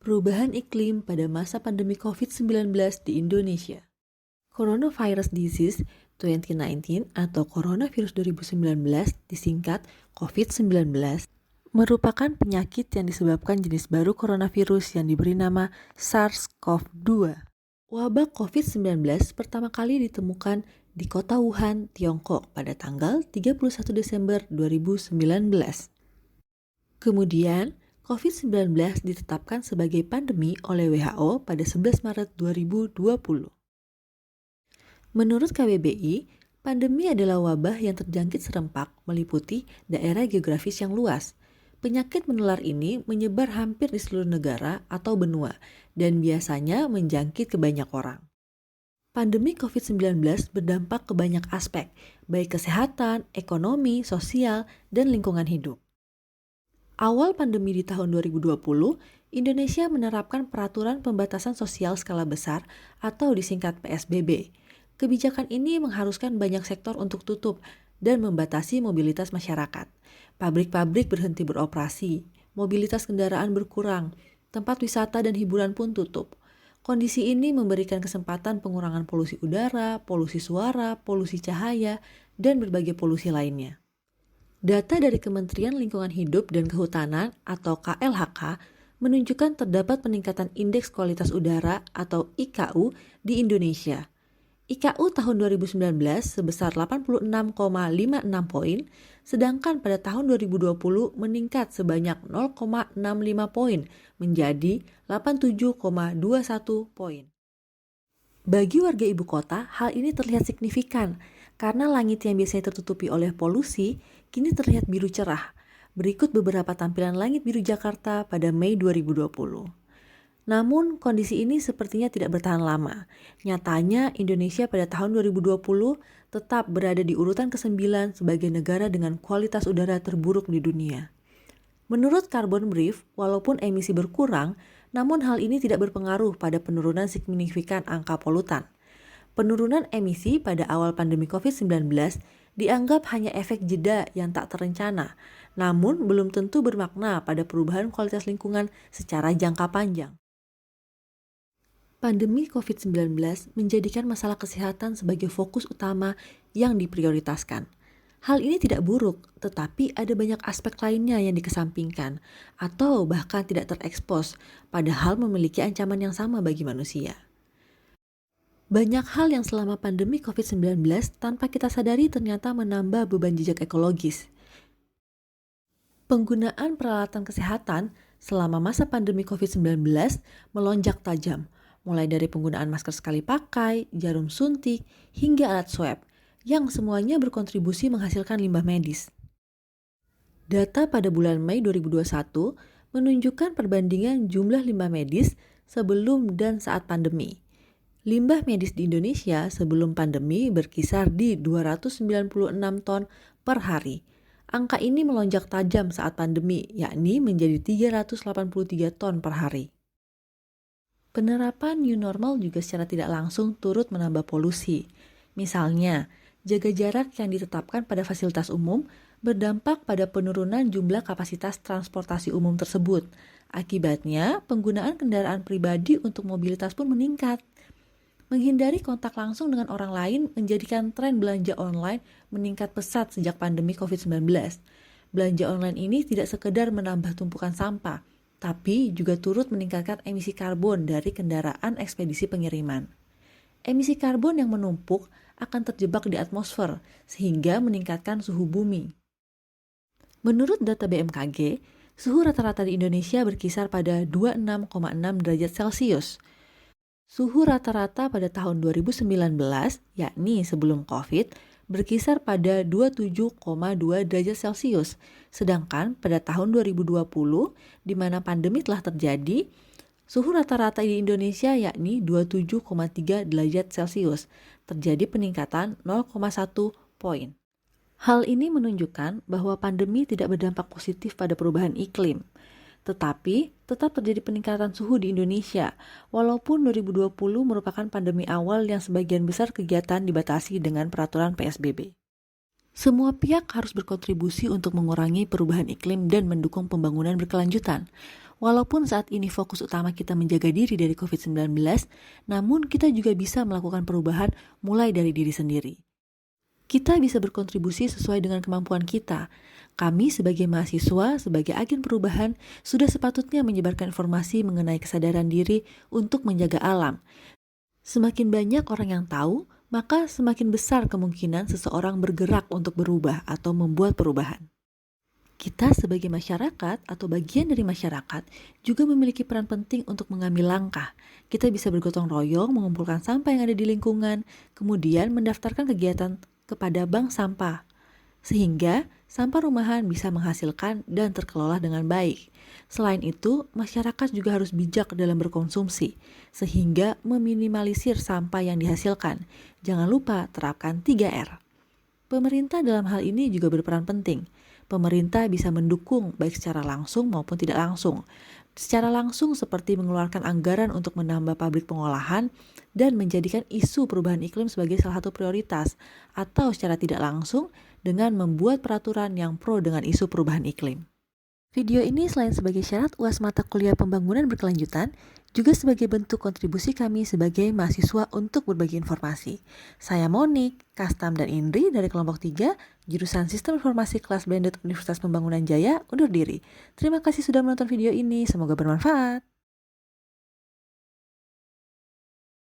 Perubahan iklim pada masa pandemi COVID-19 di Indonesia. Coronavirus Disease 2019 atau Coronavirus 2019 disingkat COVID-19 merupakan penyakit yang disebabkan jenis baru coronavirus yang diberi nama SARS-CoV-2. Wabah COVID-19 pertama kali ditemukan di kota Wuhan, Tiongkok pada tanggal 31 Desember 2019. Kemudian, COVID-19 ditetapkan sebagai pandemi oleh WHO pada 11 Maret 2020. Menurut KBBI, pandemi adalah wabah yang terjangkit serempak meliputi daerah geografis yang luas. Penyakit menular ini menyebar hampir di seluruh negara atau benua dan biasanya menjangkit ke banyak orang. Pandemi COVID-19 berdampak ke banyak aspek, baik kesehatan, ekonomi, sosial, dan lingkungan hidup. Awal pandemi di tahun 2020, Indonesia menerapkan peraturan pembatasan sosial skala besar atau disingkat PSBB. Kebijakan ini mengharuskan banyak sektor untuk tutup dan membatasi mobilitas masyarakat. Pabrik-pabrik berhenti beroperasi, mobilitas kendaraan berkurang, tempat wisata dan hiburan pun tutup. Kondisi ini memberikan kesempatan pengurangan polusi udara, polusi suara, polusi cahaya, dan berbagai polusi lainnya. Data dari Kementerian Lingkungan Hidup dan Kehutanan atau KLHK menunjukkan terdapat peningkatan indeks kualitas udara atau IKU di Indonesia. IKU tahun 2019 sebesar 86,56 poin, sedangkan pada tahun 2020 meningkat sebanyak 0,65 poin menjadi 87,21 poin. Bagi warga ibu kota, hal ini terlihat signifikan karena langit yang biasanya tertutupi oleh polusi kini terlihat biru cerah. Berikut beberapa tampilan langit biru Jakarta pada Mei 2020. Namun, kondisi ini sepertinya tidak bertahan lama. Nyatanya, Indonesia pada tahun 2020 tetap berada di urutan ke-9 sebagai negara dengan kualitas udara terburuk di dunia. Menurut Carbon Brief, walaupun emisi berkurang, namun hal ini tidak berpengaruh pada penurunan signifikan angka polutan. Penurunan emisi pada awal pandemi COVID-19 dianggap hanya efek jeda yang tak terencana, namun belum tentu bermakna pada perubahan kualitas lingkungan secara jangka panjang. Pandemi COVID-19 menjadikan masalah kesehatan sebagai fokus utama yang diprioritaskan. Hal ini tidak buruk, tetapi ada banyak aspek lainnya yang dikesampingkan atau bahkan tidak terekspos, padahal memiliki ancaman yang sama bagi manusia. Banyak hal yang selama pandemi COVID-19 tanpa kita sadari ternyata menambah beban jejak ekologis. Penggunaan peralatan kesehatan selama masa pandemi COVID-19 melonjak tajam, mulai dari penggunaan masker sekali pakai, jarum suntik, hingga alat swab, yang semuanya berkontribusi menghasilkan limbah medis. Data pada bulan Mei 2021 menunjukkan perbandingan jumlah limbah medis sebelum dan saat pandemi. Limbah medis di Indonesia sebelum pandemi berkisar di 296 ton per hari. Angka ini melonjak tajam saat pandemi, yakni menjadi 383 ton per hari. Penerapan new normal juga secara tidak langsung turut menambah polusi. Misalnya, jaga jarak yang ditetapkan pada fasilitas umum berdampak pada penurunan jumlah kapasitas transportasi umum tersebut. Akibatnya, penggunaan kendaraan pribadi untuk mobilitas pun meningkat. Menghindari kontak langsung dengan orang lain menjadikan tren belanja online meningkat pesat sejak pandemi COVID-19. Belanja online ini tidak sekedar menambah tumpukan sampah, tapi juga turut meningkatkan emisi karbon dari kendaraan ekspedisi pengiriman. Emisi karbon yang menumpuk akan terjebak di atmosfer, sehingga meningkatkan suhu bumi. Menurut data BMKG, suhu rata-rata di Indonesia berkisar pada 26,6 derajat Celcius. Suhu rata-rata pada tahun 2019, yakni sebelum COVID, berkisar pada 27,2 derajat Celcius. Sedangkan pada tahun 2020, di mana pandemi telah terjadi, suhu rata-rata di Indonesia yakni 27,3 derajat Celcius. Terjadi peningkatan 0,1 poin. Hal ini menunjukkan bahwa pandemi tidak berdampak positif pada perubahan iklim. Tetapi, tetap terjadi peningkatan suhu di Indonesia, walaupun 2020 merupakan pandemi awal yang sebagian besar kegiatan dibatasi dengan peraturan PSBB. Semua pihak harus berkontribusi untuk mengurangi perubahan iklim dan mendukung pembangunan berkelanjutan. Walaupun saat ini fokus utama kita menjaga diri dari COVID-19, namun kita juga bisa melakukan perubahan mulai dari diri sendiri. Kita bisa berkontribusi sesuai dengan kemampuan kita. Kami sebagai mahasiswa, sebagai agen perubahan, sudah sepatutnya menyebarkan informasi mengenai kesadaran diri untuk menjaga alam. Semakin banyak orang yang tahu, maka semakin besar kemungkinan seseorang bergerak untuk berubah atau membuat perubahan. Kita sebagai masyarakat atau bagian dari masyarakat juga memiliki peran penting untuk mengambil langkah. Kita bisa bergotong royong mengumpulkan sampah yang ada di lingkungan, kemudian mendaftarkan kegiatan kepada bank sampah. Sehingga sampah rumahan bisa menghasilkan dan terkelola dengan baik. Selain itu, masyarakat juga harus bijak dalam berkonsumsi, sehingga meminimalisir sampah yang dihasilkan. Jangan lupa terapkan 3R. Pemerintah dalam hal ini juga berperan penting. Pemerintah bisa mendukung baik secara langsung maupun tidak langsung. Secara langsung seperti mengeluarkan anggaran untuk menambah pabrik pengolahan dan menjadikan isu perubahan iklim sebagai salah satu prioritas, atau secara tidak langsung dengan membuat peraturan yang pro dengan isu perubahan iklim. Video ini selain sebagai syarat UAS mata kuliah pembangunan berkelanjutan, juga sebagai bentuk kontribusi kami sebagai mahasiswa untuk berbagi informasi. Saya Monik, Kastam dan Indri dari kelompok 3, jurusan Sistem Informasi kelas Blended Universitas Pembangunan Jaya, undur diri. Terima kasih sudah menonton video ini, semoga bermanfaat.